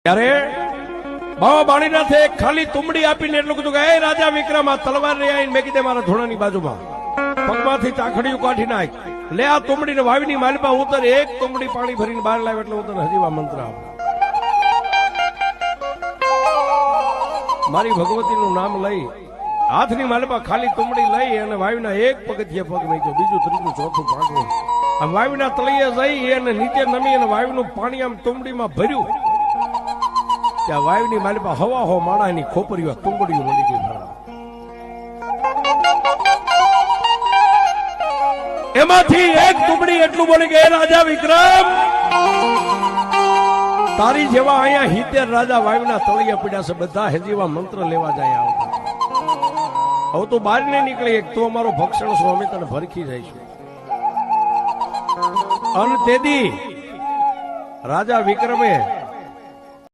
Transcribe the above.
ત્યારે બાવા બાણીનાથે ખાલી તુંબડી આપીને એટલું કીધું કે એ રાજા વિક્રમ આ તલવાર લઈ આવીને મેં કીધે મારા ધોણાની બાજુમાં પગમાંથી ચાખડીયું કાઢી નાખ, લે આ તુંબડીને વાવીની માલપા ઉતર, એક તુંબડી પાણી ભરીને બહાર લાવે એટલે ઉતર હજીવા મંત્ર આપ. મારી ભગવતીનું નામ લઈ હાથની માલપા ખાલી તુંબડી લઈ અને વાવીના એક પગથિયે પગ મૂક્યો, બીજું ત્રીજું ચોથું પાંચમું આ વાવીના તળિયે જઈ અને નીચે નમી અને વાવીનું પાણી આમ તુંબડીમાં ભર્યું. ત્યાં વાયુની માલિપા હવા હો માણાની ખોપરીઓ તુંબડીઓ મળી ગઈ. એમાંથી એક તુંબડી એટલું બોલી કે રાજા વિક્રમ, તારી જેવા અહીંયા 70 રાજા વાયુના તળિયા પડ્યા છે, બધા હજીવા મંત્ર લેવા જાય આવતા. હવે તું બહાર નહીં નીકળી એક, તું અમારો ભક્ષણ છો, અમે તને ભરખી જઈશું. અને તેથી રાજા વિક્રમે